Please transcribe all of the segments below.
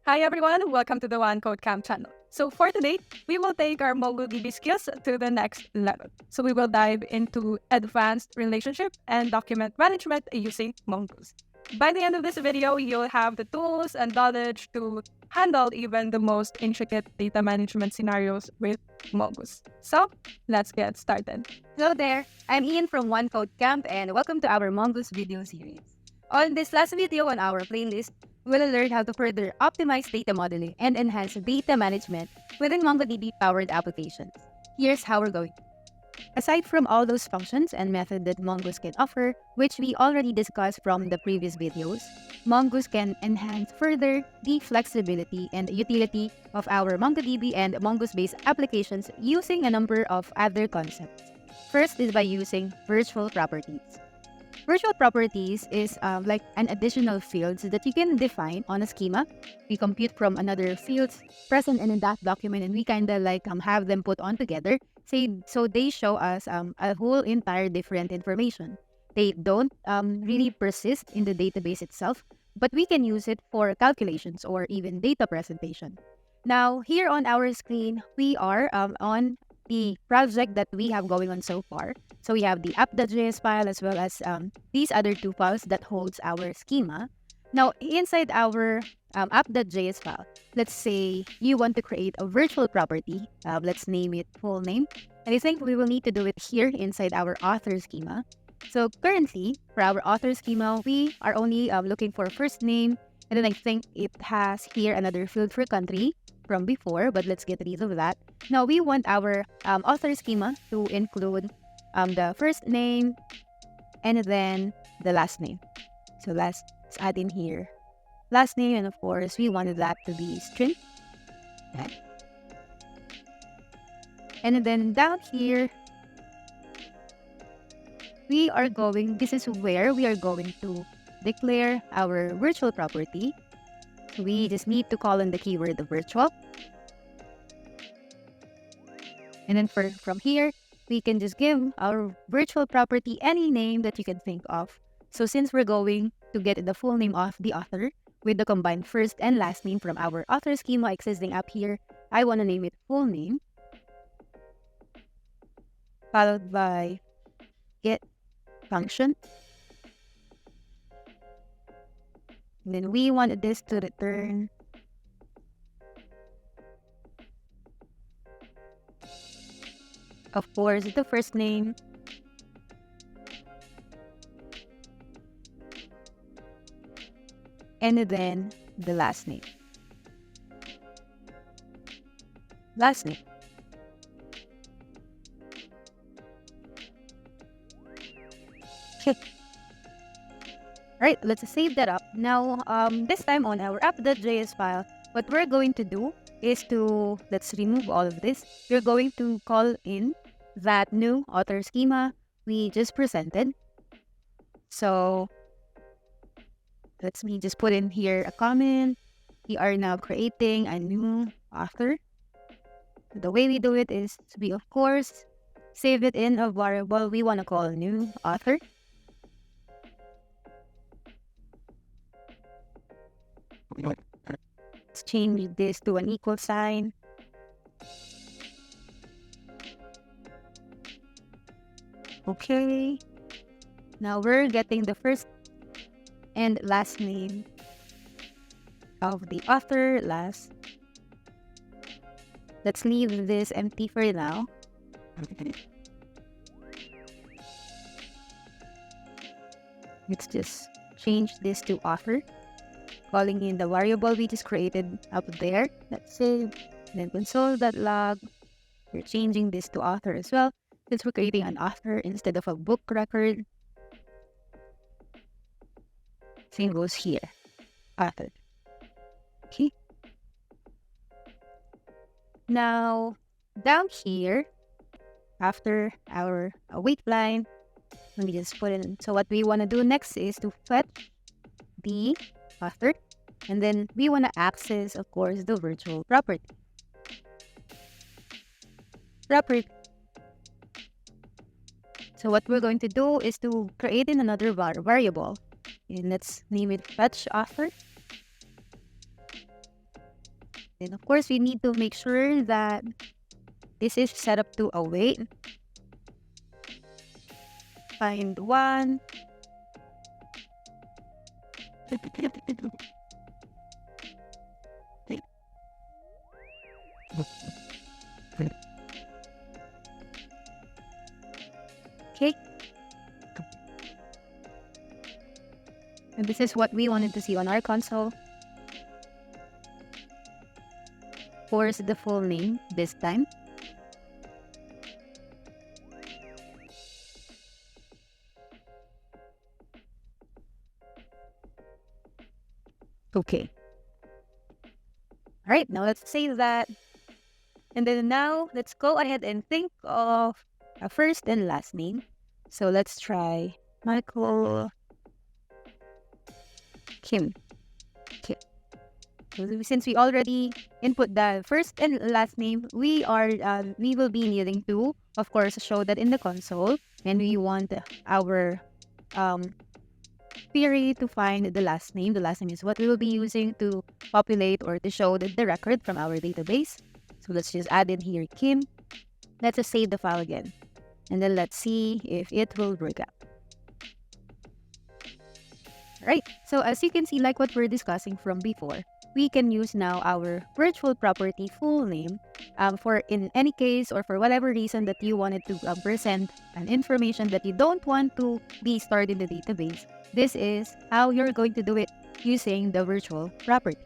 Hi everyone, welcome to the One Code Camp channel. So for today, we will take our MongoDB skills to the next level. So we will dive into advanced relationship and document management using Mongoose. By the end of this video, you'll have the tools and knowledge to handle even the most intricate data management scenarios with Mongoose. So let's get started. Hello there, I'm Ian from One Code Camp and welcome to our Mongoose video series. On this last video on our playlist, we'll learn how to further optimize data modeling and enhance data management within MongoDB-powered applications. Here's how we're going. Aside from all those functions and methods that Mongoose can offer, which we already discussed from the previous videos, Mongoose can enhance further the flexibility and utility of our MongoDB and Mongoose-based applications using a number of other concepts. First is by using virtual properties. Virtual properties is like an additional fields that you can define on a schema. We compute from another fields present in that document and we kind of like have them put on together. So they show us a whole entire different information. They don't really persist in the database itself, but we can use it for calculations or even data presentation. Now, here on our screen, we are on the project that we have going on so far. So we have the app.js file as well as these other two files that holds our schema. Now, inside our app.js file, let's say you want to create a virtual property. Let's name it full name. And I think we will need to do it here inside our author schema. So currently, for our author schema, we are only looking for first name. And then I think it has here another field for country from before, but let's get rid of that. Now, we want our author schema to include the first name and then the last name. So let's add in here last name, and of course, we wanted that to be string. Okay. And then down here, this is where we are going to declare our virtual property. We just need to call in the keyword virtual. And then from here, we can just give our virtual property any name that you can think of. So since we're going to get the full name of the author with the combined first and last name from our author schema existing up here, I want to name it full name, followed by get function. And then we want this to return of course the first name and then the last name. Last name. Okay. Alright, let's save that up. Now, this time on our app.js file, what we're going to do is let's remove all of this. We're going to call in that new author schema we just presented. So, let me just put in here a comment. We are now creating a new author. The way we do it is we, of course, save it in a variable we want to call new author. Let's change this to an equal sign. Okay. Now we're getting the first and last name of the author last. Let's leave this empty for now. Let's just change this to author. Calling in the variable we just created up there. Let's save. Then console.log. We're changing this to author as well, since we're creating an author instead of a book record. Same goes here. Author. Okay. Now, down here, after our await line, let me just put in. So what we want to do next is to fetch the author. And then we want to access, of course, the virtual property. So what we're going to do is to create in another variable. And let's name it fetch author. Then of course, we need to make sure that this is set up to await. Find one. Okay. And this is what we wanted to see on our console. Force the full name this time. Okay. All right, now let's save that. And then now let's go ahead and think of a first and last name. So let's try Michael Kim. Okay. So since we already input the first and last name, we will be needing to, of course, show that in the console, and we want our query to find the last name. The last name is what we will be using to populate or to show the record from our database. So let's just add in here Kim. Let's just save the file again, and then let's see if it will work out. Right. So as you can see, like what we're discussing from before, we can use now our virtual property full name for in any case or for whatever reason that you wanted to present an information that you don't want to be stored in the database. This is how you're going to do it using the virtual property.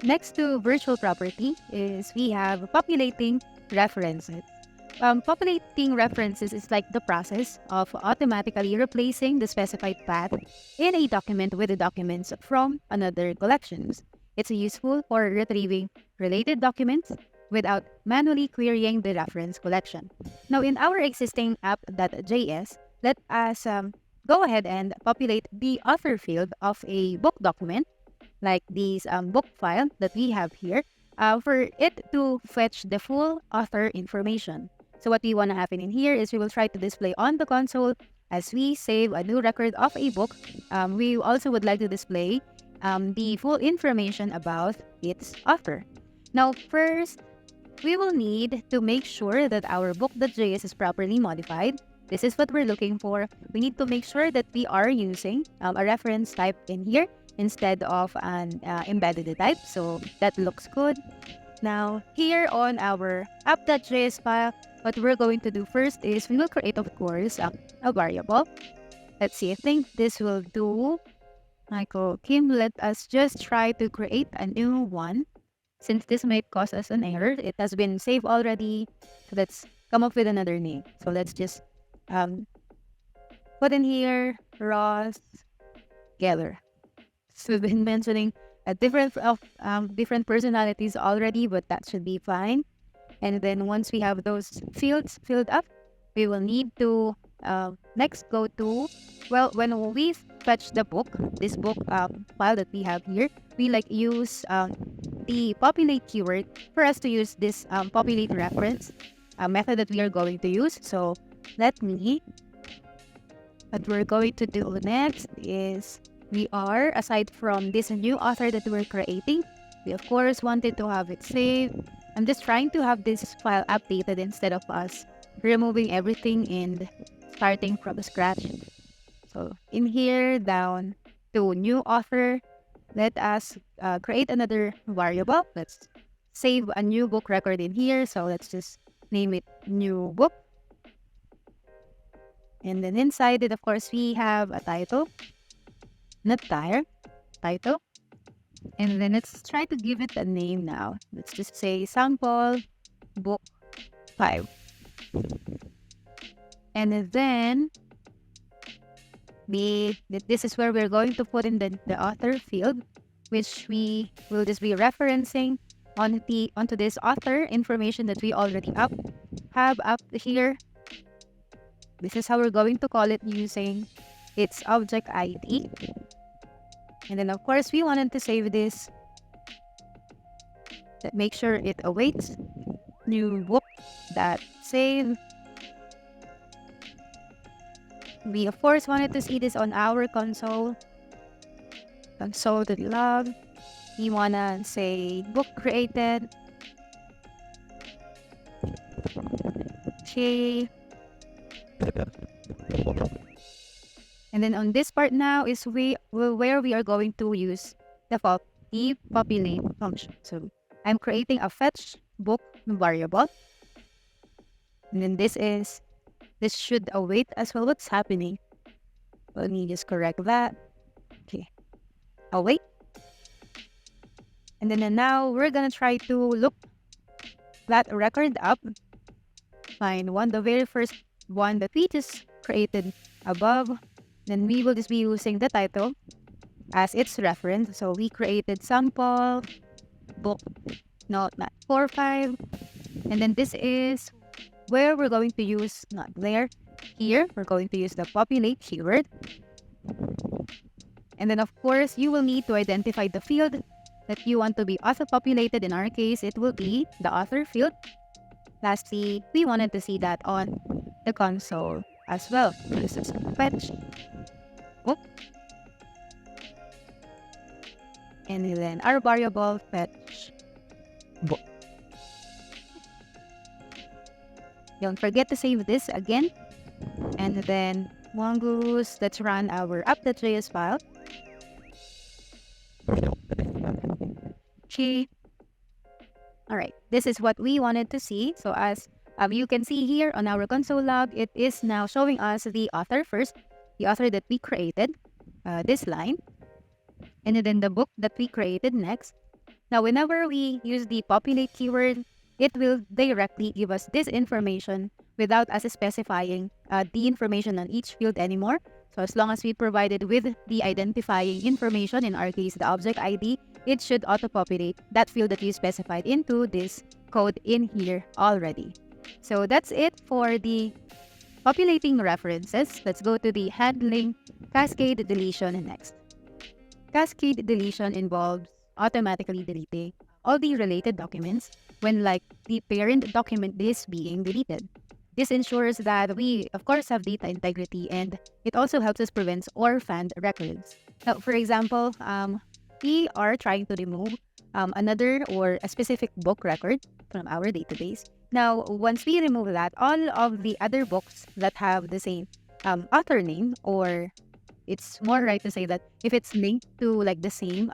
Next to virtual property is we have populating references. Populating references is like the process of automatically replacing the specified path in a document with the documents from another collections. It's useful for retrieving related documents without manually querying the reference collection. Now, in our existing app.js, let us go ahead and populate the author field of a book document, like this book file that we have here, for it to fetch the full author information. So what we want to happen in here is we will try to display on the console as we save a new record of a book. We also would like to display the full information about its author. Now, first, we will need to make sure that our book.js is properly modified. This is what we're looking for. We need to make sure that we are using a reference type in here instead of an embedded type. So that looks good. Now, here on our app.js file, what we're going to do first is we will create, of course, a variable. Let's see, I think this will do. Michael Kim, let us just try to create a new one. Since this might cause us an error, it has been saved already. So let's come up with another name. So let's just put in here Ross Geller. So we've been mentioning a different personalities already, but that should be fine. And then once we have those fields filled up, we will need to next go to, well, when we fetch the book, this book file that we have here, we use the populate keyword for us to use this populate reference method that we are going to use. So what we're going to do next is we are, aside from this new author that we're creating, we of course wanted to have it saved. I'm just trying to have this file updated instead of us removing everything and starting from scratch. So in here, down to new author, let us create another variable. Let's save a new book record in here. So let's just name it new book. And then inside it, of course, we have a title, not title. And then let's try to give it a name now. Let's just say sample book 5. And then this is where we're going to put in the author field, which we will just be referencing onto this author information that we already have up here. This is how we're going to call it using its object ID. And then of course we wanted to save this. Make sure it awaits new book that save. We of course wanted to see this on our console.log. we wanna say book created. Okay. And then on this part now is where we are going to use the populate function. So I'm creating a fetch book variable. And then this should await as well. What's happening? Let me just correct that. Okay. Await. And then now we're gonna try to look that record up. Find the very first one that we just created above. Then we will just be using the title as its reference. So we created sample book, not 45. And then this is where we're going to use, not there, here, we're going to use the populate keyword. And then of course, you will need to identify the field that you want to be auto-populated. In our case, it will be the author field. Lastly, we wanted to see that on the console as well. This is fetch book. And then our variable fetch book. Don't forget to save this again. And then Mongoose, let's run our app.js file. Okay. All right, this is what we wanted to see. So as you can see here on our console log, it is now showing us the author first, the author that we created, this line, and then the book that we created next. Now, whenever we use the populate keyword, it will directly give us this information without us specifying the information on each field anymore. So as long as we provided with the identifying information, in our case, the object ID, it should auto-populate that field that you specified into this code in here already. So that's it for the populating references. Let's go to the handling cascade deletion next. Cascade deletion involves automatically deleting all the related documents when the parent document is being deleted. This ensures that we, of course, have data integrity, and it also helps us prevent orphaned records. Now, for example, we are trying to remove another or a specific book record from our database. Now, once we remove that, all of the other books that have the same author name, or it's more right to say that if it's linked to the same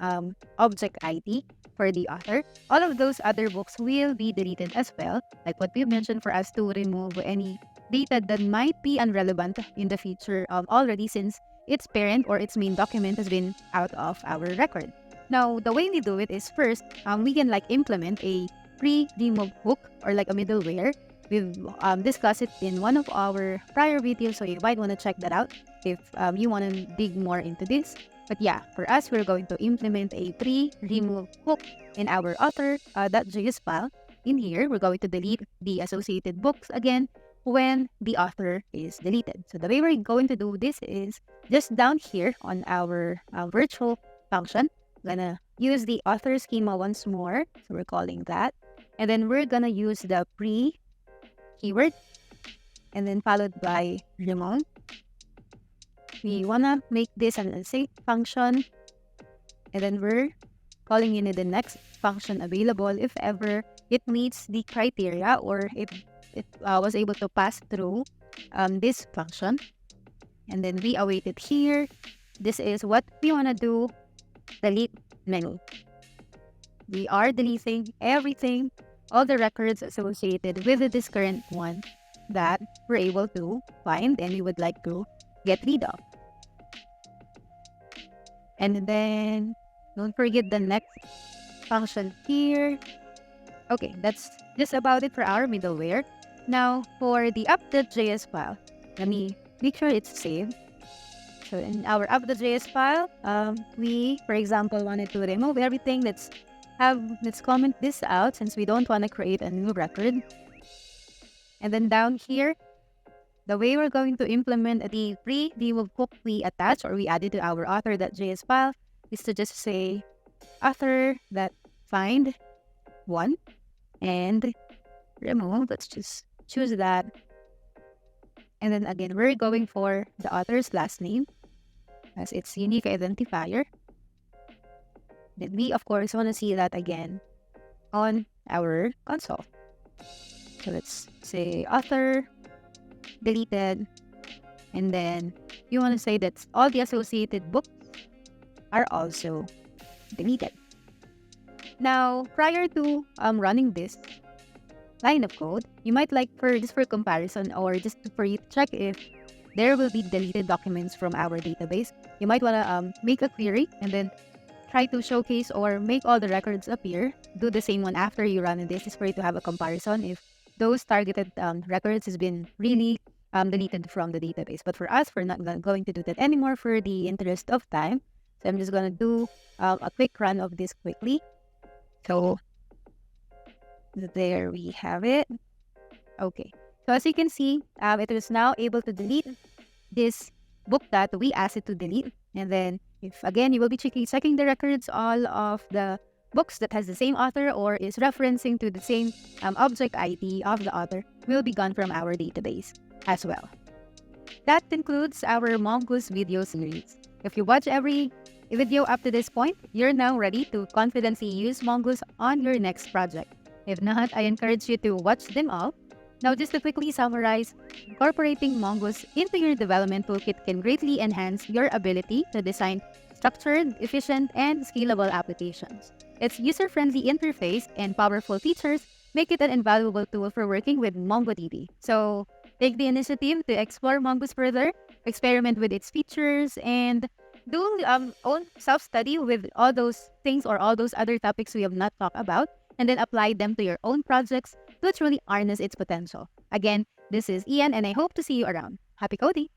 object ID for the author, all of those other books will be deleted as well, like what we mentioned, for us to remove any data that might be irrelevant in the future already, since its parent or its main document has been out of our record. Now, the way we do it is first, we can implement a pre-remove hook or a middleware. We've discussed it in one of our prior videos, so you might want to check that out if you want to dig more into this. But yeah, for us, we're going to implement a pre-remove hook in our author.js file. In here, we're going to delete the associated books again when the author is deleted. So the way we're going to do this is just down here on our virtual function. I'm gonna use the author schema once more. So we're calling that. And then we're gonna use the pre keyword and then followed by remove. We wanna make this an unsafe function, and then we're calling in the next function available if ever it meets the criteria or if it was able to pass through this function. And then we await it here. This is what we wanna do. Delete menu. We are deleting everything, all the records associated with this current one that we're able to find and we would like to get rid of. And then don't forget the next function here. Okay, that's just about it for our middleware. Now for the app.js file, let me make sure it's saved. So in our app.js file, we, for example, wanted to remove everything. Let's comment this out since we don't want to create a new record. And then down here, the way we're going to implement the pre-remove hook we attach or we added to our author.js file is to just say author.find one and remove. Let's just choose that. And then again, we're going for the author's last name as its unique identifier. Then we, of course, want to see that again on our console. So let's say author, deleted, and then you want to say that all the associated books are also deleted. Now, prior to running this line of code, you might like for comparison or just for you to check if there will be deleted documents from our database. You might want to make a query and then try to showcase or make all the records appear. Do the same one after you run this, is for you to have a comparison if those targeted records has been really deleted from the database. But for us, we're not going to do that anymore for the interest of time. So I'm just going to do a quick run of this quickly. So there we have it. Okay. So as you can see, it is now able to delete this book that we asked it to delete. And then if again, you will be checking the records, all of the books that has the same author or is referencing to the same object ID of the author will be gone from our database as well. That concludes our Mongoose video series. If you watch every video up to this point, you're now ready to confidently use Mongoose on your next project. If not, I encourage you to watch them all. Now, just to quickly summarize, incorporating Mongoose into your development toolkit can greatly enhance your ability to design structured, efficient, and scalable applications. Its user-friendly interface and powerful features make it an invaluable tool for working with MongoDB. So, take the initiative to explore Mongoose further, experiment with its features, and do own self-study with all those things or all those other topics we have not talked about, and then apply them to your own projects to truly harness its potential. Again, this is Ian, and I hope to see you around. Happy coding!